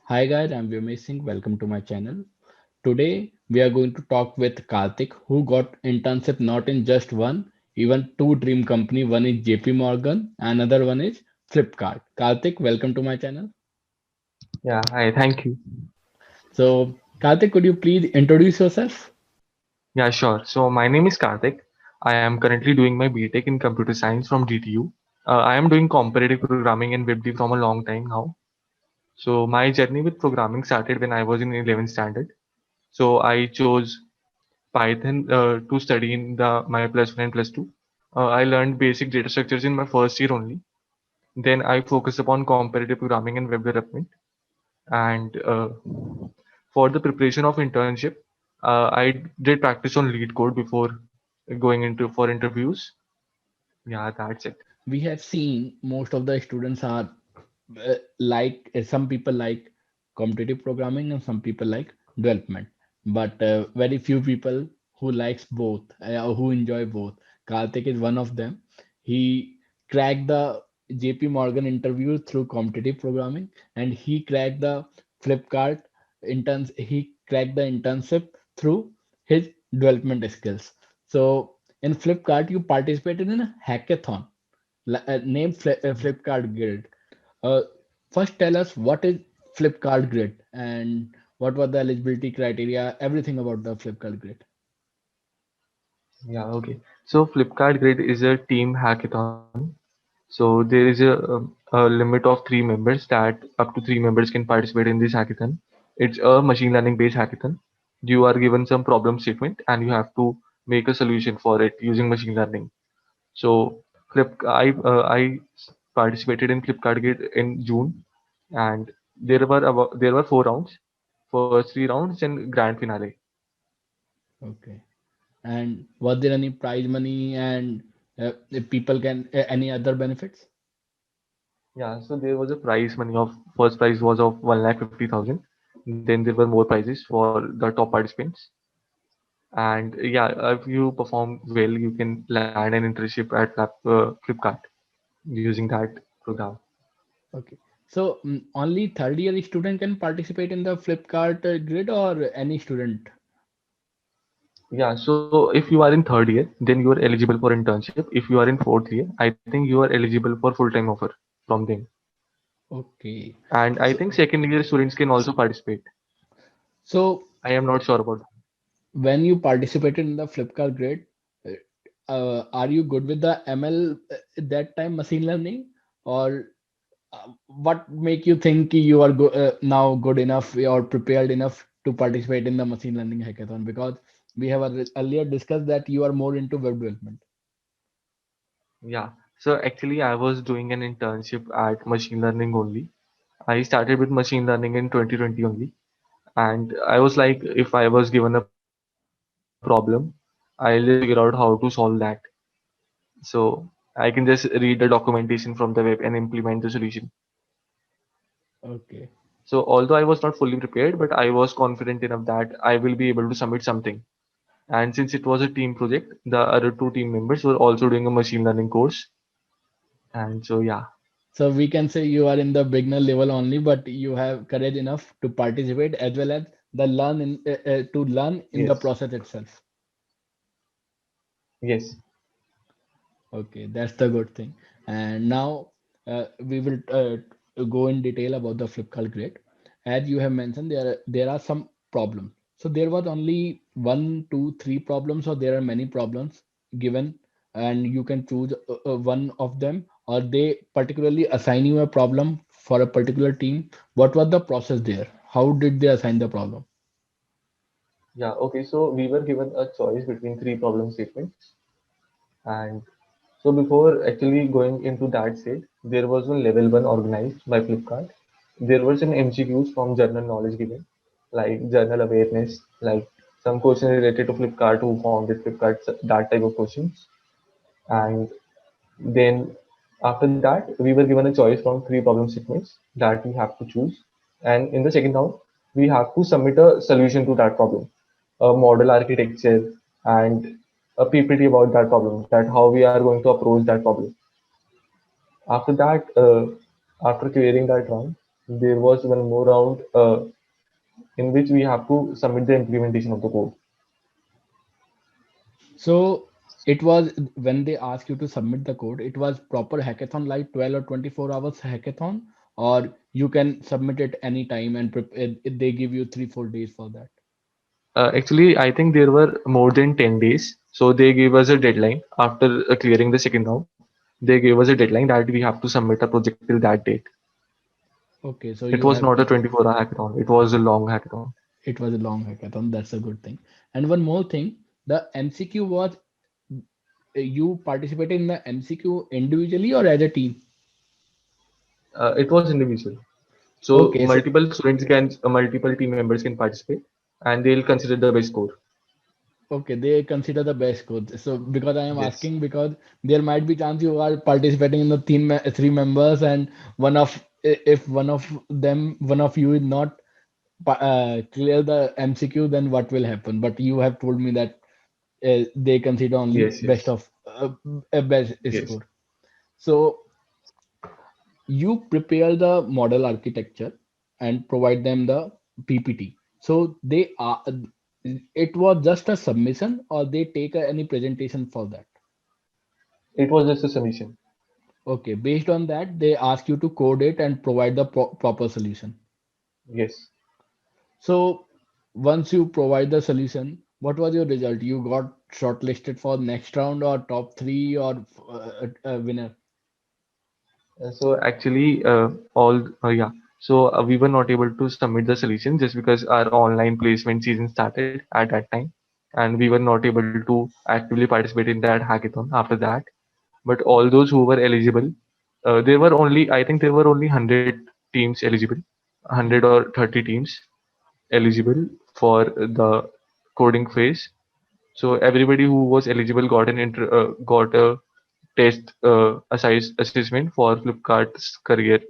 Hi guys, I'm Vyomesh Singh. Welcome to my channel. Today we are going to talk with Karthik, who got internship not in just one, even two dream company. One is JP Morgan, another one is Flipkart. Karthik, welcome to my channel. Yeah, hi, thank you. So, Karthik, could you please introduce yourself? Yeah, sure. So my name is Karthik. I am currently doing my BTech in computer science from DTU. I am doing comparative programming and WebD from a long time now. So my journey with programming started when I was in 11th standard. So I chose Python to study in the my plus one and plus two. I learned basic data structures in my first year only. Then I focused upon comparative programming and web development. And for the preparation of internship, I did practice on lead code before going into for interviews. Yeah, that's it. We have seen most of the students are some people like competitive programming and some people like development, but very few people who likes both, or who enjoy both. Karthik is one of them. He cracked the JP Morgan interview through competitive programming, and he cracked the Flipkart he cracked the internship through his development skills. So in Flipkart you participated in a hackathon named Flipkart Grid. Uh, First, tell us what is Flipkart Grid and what were the eligibility criteria, everything about the Flipkart Grid. Yeah, okay. So Flipkart Grid is a team hackathon. So there is a limit of three members that up to three members can participate in this hackathon. It's a machine learning based hackathon. You are given some problem statement and you have to make a solution for it using machine learning. So I participated in Flipkart Gate in June, and there were four rounds, first three rounds and grand finale. Okay. And was there any prize money and if people can any other benefits? Yeah, so there was a prize money of first prize was of 1,50,000. Then there were more prizes for the top participants. And yeah, if you perform well, you can land an internship at Flipkart using that program. Okay. So only third year student can participate in the Flipkart Grid or any student? Yeah, so if you are in third year, then you are eligible for internship. If you are in fourth year, I think you are eligible for full-time offer from them. Okay. And I So think second year students can also participate. so I am not sure about that. when you participated in the Flipkart Grid, are you good with the ML at that time, machine learning, or what make you think you are now good enough or prepared enough to participate in the machine learning hackathon? Because we have earlier discussed that you are more into web development. Yeah. So actually, I was doing an internship at machine learning only. I started with machine learning in 2020 only. And I was like, if I was given a problem, I'll just figure out how to solve that. So I can just read the documentation from the web and implement the solution. Okay. So although I was not fully prepared, but I was confident enough that I will be able to submit something. And since it was a team project, the other two team members were also doing a machine learning course. And so, yeah, So we can say you are in the beginner level only, but you have courage enough to participate as well as the learn in to learn in the yes, process itself. yes, Okay, that's the good thing. And now we will go in detail about the Flipkart Grid. As you have mentioned, there are some problems. So there was only one, two, three problems, or there are many problems given, and you can choose one of them, or they particularly assign you a problem for a particular team. What was the process there? How did they assign the problem? yeah. Okay, so we were given a choice between three problem statements. And so before actually going into that state, there was a level one organized by Flipkart. There was an MCQs from general knowledge given, like general awareness, like some question related to Flipkart, who founded Flipkart, that type of questions. And then after that, we were given a choice from three problem statements that we have to choose. And in the second round, we have to submit a solution to that problem, a model architecture, and a PPT about that problem, that how we are going to approach that problem. After that, after clearing that round, there was one more round in which we have to submit the implementation of the code. So it was when they ask you to submit the code, it was proper hackathon like 12 or 24 hours hackathon, or you can submit it anytime and they give you 3 4 days for that. Actually, I think there were more than 10 days. So they gave us a deadline after clearing the second round. They gave us a deadline that we have to submit a project till that date. Okay, so It you was have not a 24-hour hackathon. It was a long hackathon. it was a long hackathon. That's a good thing. And one more thing, the MCQ was you participated in the MCQ individually or as a team? It was individual. So Okay, so multiple students can, multiple team members can participate, and they'll consider the best score. okay, they consider the best coach. So because I am Yes. asking because there might be chance you are participating in the team 3 members and one of if one of them one of you is not clear the MCQ, then what will happen? But you have told me that they consider only Yes. best Yes. of best Yes. score. So you prepare the model architecture and provide them the PPT. So they are it was just a submission or they take any presentation for that. It was just a submission. Okay, based on that, they ask you to code it and provide the proper solution. Yes. So once you provide the solution, what was your result? You got shortlisted for next round or top three or winner? So actually, we were not able to submit the solution just because our online placement season started at that time, and we were not able to actively participate in that hackathon after that. But all those who were eligible, there were only, I think there were only 100 teams eligible, 100 or 30 teams eligible for the coding phase. So everybody who was eligible got a test assessment for Flipkart's career,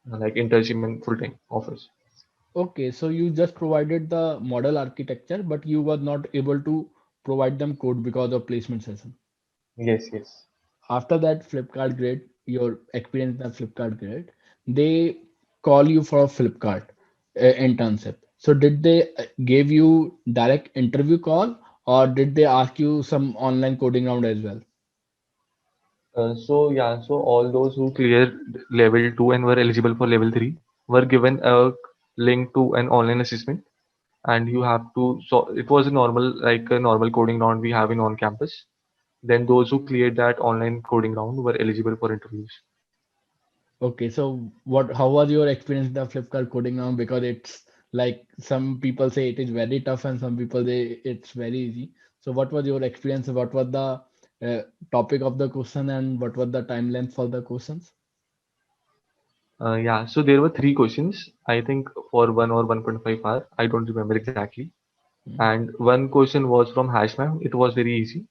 like internship and full-time offers. Okay, so you just provided the model architecture, but you were not able to provide them code because of placement session. Yes, yes. After that Flipkart grade, your experience in the Flipkart grade, they call you for a Flipkart internship. So did they give you direct interview call or did they ask you some online coding round as well? So all those who cleared level 2 and were eligible for level 3 were given a link to an online assessment, and you have to. So it was a normal, like a normal coding round we have in on campus. Then those who cleared that online coding round were eligible for interviews. Okay, so how was your experience in the Flipkart coding round? Because it's like some people say it is very tough and some people say it's very easy. So what was your experience? What was the topic of the question and what was the time length for the questions? Yeah, so there were three questions, I think, for 1 or 1.5 hour. I don't remember exactly. Hmm. And one question was from Hashmap. It was very easy.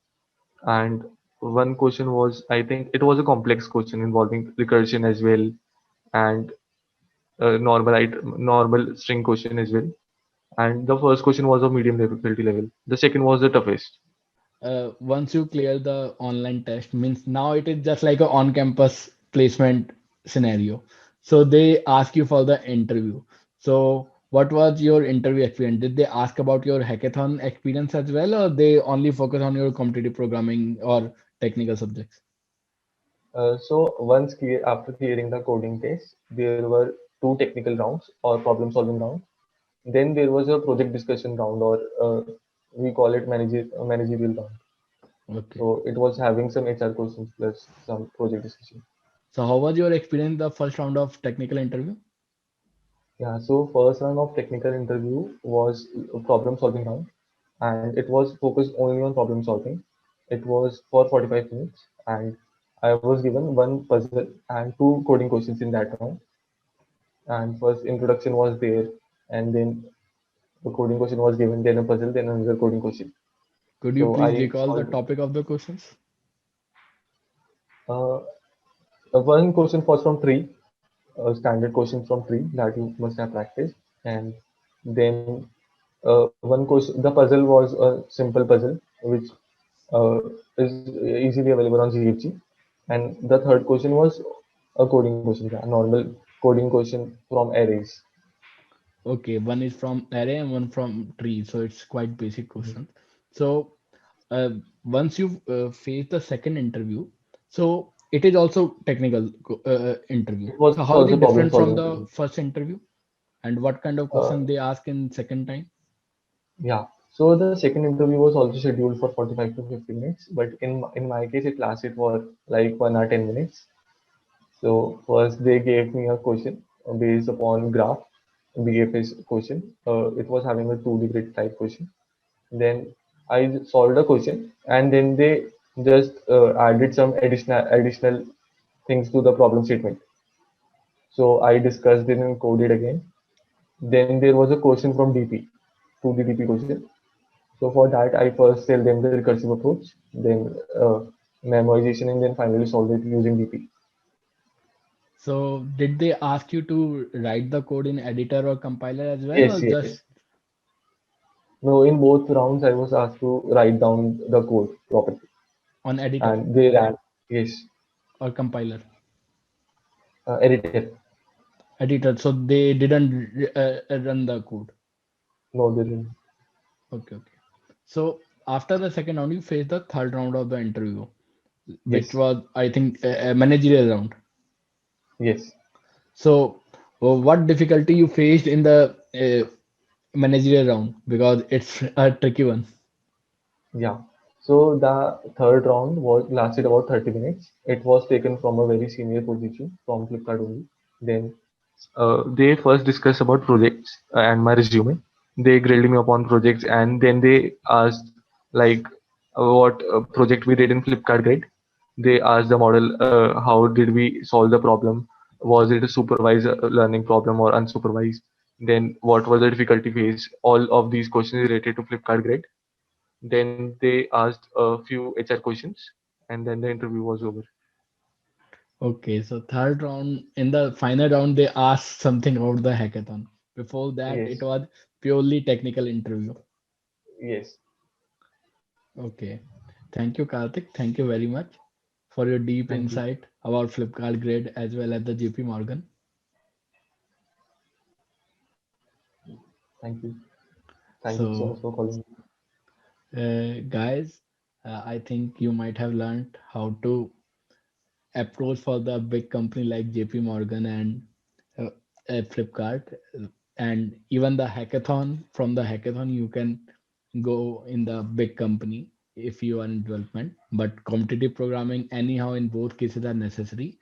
And one question was, I think, it was a complex question involving recursion as well, and normal string question as well. And the first question was of medium difficulty level. The second was the toughest. Once you clear the online test, means now it is just like a on-campus placement scenario. So they ask you for the interview. So what was your interview experience? Did they ask about your hackathon experience as well, or they only focus on your competitive programming or technical subjects? After clearing the coding test, there were two technical rounds or problem solving rounds. Then there was a project discussion round, or we call it managerial round. Okay. So it was having some HR questions plus some project discussion. So how was your experience the first round of technical interview? Yeah, so first round of technical interview was a problem solving round, and it was focused only on problem solving. It was for 45 minutes, and I was given one puzzle and two coding questions in that round. And first introduction was there, and then the coding question was given, then a puzzle, then another coding question. Could you So please I recall the solved topic of the questions? uh, one question was from three, standard questions from three that you must have practiced, and then one question, the puzzle was a simple puzzle which is easily available on GFG, and the third question was a coding question, yeah, normal. coding question from arrays. Okay, one is from array and one from tree, so it's quite basic Mhm. question. So uh, once you face the second interview, so it is also technical interview. It was So how is also it problem different from solving the interview. first interview, and what kind of Uh, question they ask in second time? yeah. So the second interview was also scheduled for 45 to 50 minutes, but in my case it lasted for like 1 hour 10 minutes. So first they gave me a question based upon graph, BFS question. It was having a 2D grid type question. Then I solved the question, and then they just added some additional things to the problem statement. So I discussed it and coded again. Then there was a question from DP, 2D DP question. So for that, I first tell them the recursive approach, then memorization, and then finally solve it using DP. So did they ask you to write the code in editor or compiler as well, or Yes, just yes. No, in both rounds, I was asked to write down the code properly, on editor and they ran. Yes, or compiler? editor. Editor. So they didn't run the code. No, they didn't. Okay, okay. So after the second round, you face the third round of the interview, which Yes, was, I think, a managerial round. yes. So, what difficulty you faced in the managerial round? Because it's a tricky one. Yeah. So the third round was lasted about 30 minutes. It was taken from a very senior position from Flipkart only. Then they first discussed about projects and my resume. They grilled me upon projects, and then they asked like what project we did in Flipkart Grid. They asked the model how did we solve the problem? Was it a supervised learning problem or unsupervised? Then what was the difficulty phase? All of these questions related to Flipkart Grid. Then they asked a few HR questions, and then the interview was over. Okay, so third round, in the final round, they asked something about the hackathon. Before that, it Yes, was purely technical interview. yes. Okay. Thank you, Karthik. Thank you very much for your deep Thank you. insight about Flipkart Grid as well as the JP Morgan. Thank you. Thank you so much So, for calling. guys, I think you might have learned how to approach for the big company like JP Morgan and uh, Flipkart, and even the hackathon. From the hackathon, you can go in the big company if you are in development. But competitive programming, anyhow, in both cases are necessary.